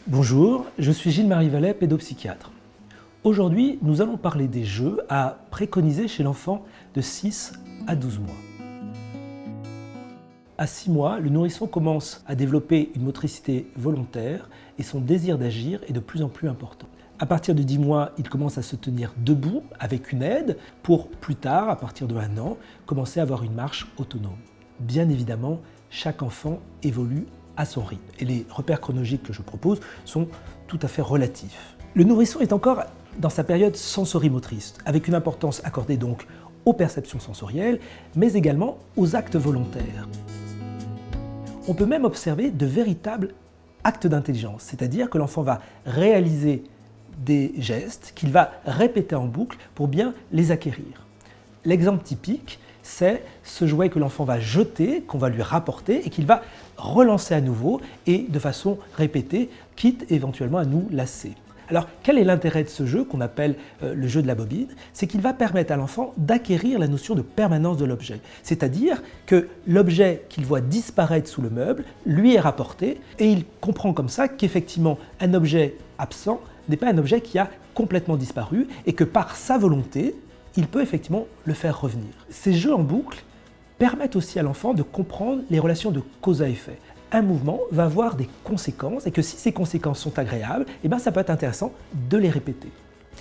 Bonjour, je suis Gilles-Marie Vallet, pédopsychiatre. Aujourd'hui, nous allons parler des jeux à préconiser chez l'enfant de 6 à 12 mois. À 6 mois, le nourrisson commence à développer une motricité volontaire et son désir d'agir est de plus en plus important. À partir de 10 mois, il commence à se tenir debout avec une aide pour plus tard, à partir de 1 an, commencer à avoir une marche autonome. Bien évidemment, chaque enfant évolue à son rythme. Et les repères chronologiques que je propose sont tout à fait relatifs. Le nourrisson est encore dans sa période sensorimotrice, avec une importance accordée donc aux perceptions sensorielles, mais également aux actes volontaires. On peut même observer de véritables actes d'intelligence, c'est-à-dire que l'enfant va réaliser des gestes qu'il va répéter en boucle pour bien les acquérir. L'exemple typique, c'est ce jouet que l'enfant va jeter, qu'on va lui rapporter et qu'il va relancer à nouveau et de façon répétée, quitte éventuellement à nous lasser. Alors, quel est l'intérêt de ce jeu qu'on appelle le jeu de la bobine? C'est qu'il va permettre à l'enfant d'acquérir la notion de permanence de l'objet. C'est-à-dire que l'objet qu'il voit disparaître sous le meuble lui est rapporté et il comprend comme ça qu'effectivement un objet absent n'est pas un objet qui a complètement disparu et que par sa volonté, il peut effectivement le faire revenir. Ces jeux en boucle permettent aussi à l'enfant de comprendre les relations de cause à effet. Un mouvement va avoir des conséquences et que si ces conséquences sont agréables, ça peut être intéressant de les répéter.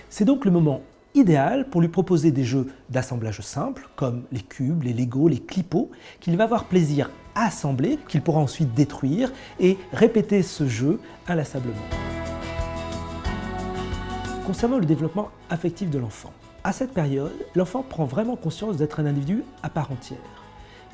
C'est donc le moment idéal pour lui proposer des jeux d'assemblage simple, comme les cubes, les Lego, les clipots, qu'il va avoir plaisir à assembler, qu'il pourra ensuite détruire et répéter ce jeu inlassablement. Concernant le développement affectif de l'enfant, à cette période, l'enfant prend vraiment conscience d'être un individu à part entière.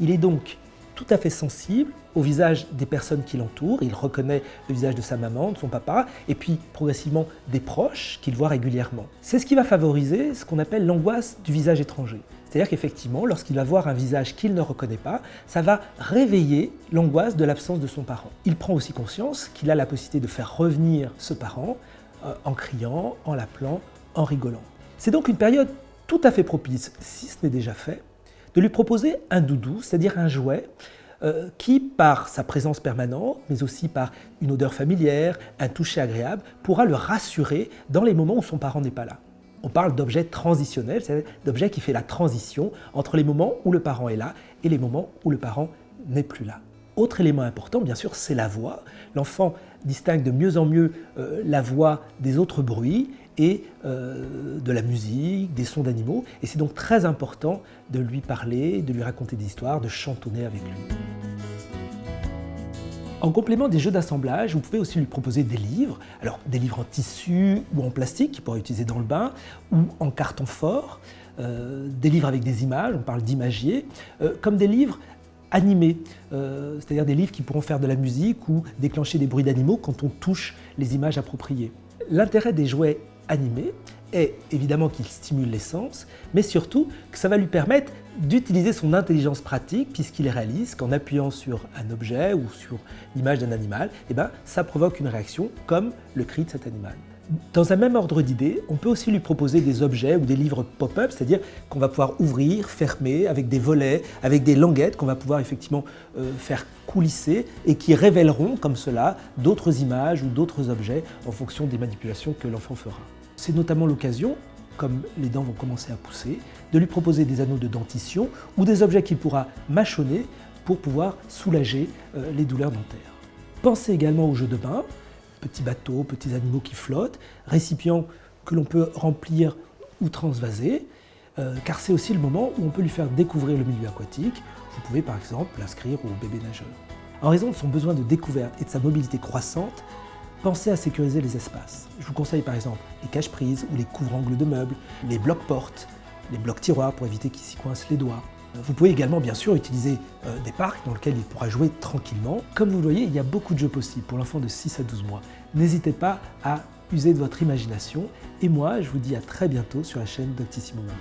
Il est donc tout à fait sensible au visage des personnes qui l'entourent, il reconnaît le visage de sa maman, de son papa, et puis progressivement des proches qu'il voit régulièrement. C'est ce qui va favoriser ce qu'on appelle l'angoisse du visage étranger. C'est-à-dire qu'effectivement, lorsqu'il va voir un visage qu'il ne reconnaît pas, ça va réveiller l'angoisse de l'absence de son parent. Il prend aussi conscience qu'il a la possibilité de faire revenir ce parent en criant, en l'appelant, en rigolant. C'est donc une période tout à fait propice, si ce n'est déjà fait, de lui proposer un doudou, c'est-à-dire un jouet qui, par sa présence permanente, mais aussi par une odeur familière, un toucher agréable, pourra le rassurer dans les moments où son parent n'est pas là. On parle d'objet transitionnel, c'est-à-dire d'objet qui fait la transition entre les moments où le parent est là et les moments où le parent n'est plus là. Autre élément important, bien sûr, c'est la voix. L'enfant distingue de mieux en mieux la voix des autres bruits et de la musique, des sons d'animaux. Et c'est donc très important de lui parler, de lui raconter des histoires, de chantonner avec lui. En complément des jeux d'assemblage, vous pouvez aussi lui proposer des livres. Alors des livres en tissu ou en plastique qu'il pourra utiliser dans le bain, ou en carton fort, des livres avec des images, on parle d'imagier, comme des livres animés, c'est-à-dire des livres qui pourront faire de la musique ou déclencher des bruits d'animaux quand on touche les images appropriées. L'intérêt des jouets animés est évidemment qu'ils stimulent les sens, mais surtout que ça va lui permettre d'utiliser son intelligence pratique puisqu'il réalise qu'en appuyant sur un objet ou sur l'image d'un animal, ça provoque une réaction comme le cri de cet animal. Dans un même ordre d'idées, on peut aussi lui proposer des objets ou des livres pop-up, c'est-à-dire qu'on va pouvoir ouvrir, fermer, avec des volets, avec des languettes qu'on va pouvoir effectivement faire coulisser et qui révéleront comme cela d'autres images ou d'autres objets en fonction des manipulations que l'enfant fera. C'est notamment l'occasion, comme les dents vont commencer à pousser, de lui proposer des anneaux de dentition ou des objets qu'il pourra mâchonner pour pouvoir soulager les douleurs dentaires. Pensez également aux jeux de bain, petits bateaux, petits animaux qui flottent, récipients que l'on peut remplir ou transvaser, car c'est aussi le moment où on peut lui faire découvrir le milieu aquatique. Vous pouvez par exemple l'inscrire au bébé nageur. En raison de son besoin de découverte et de sa mobilité croissante, pensez à sécuriser les espaces. Je vous conseille par exemple les cache-prises ou les couvre-angles de meubles, les blocs-portes, les blocs-tiroirs pour éviter qu'il s'y coince les doigts. Vous pouvez également bien sûr utiliser des parcs dans lesquels il pourra jouer tranquillement. Comme vous le voyez, il y a beaucoup de jeux possibles pour l'enfant de 6 à 12 mois. N'hésitez pas à user de votre imagination et moi je vous dis à très bientôt sur la chaîne Doctissimo Maman.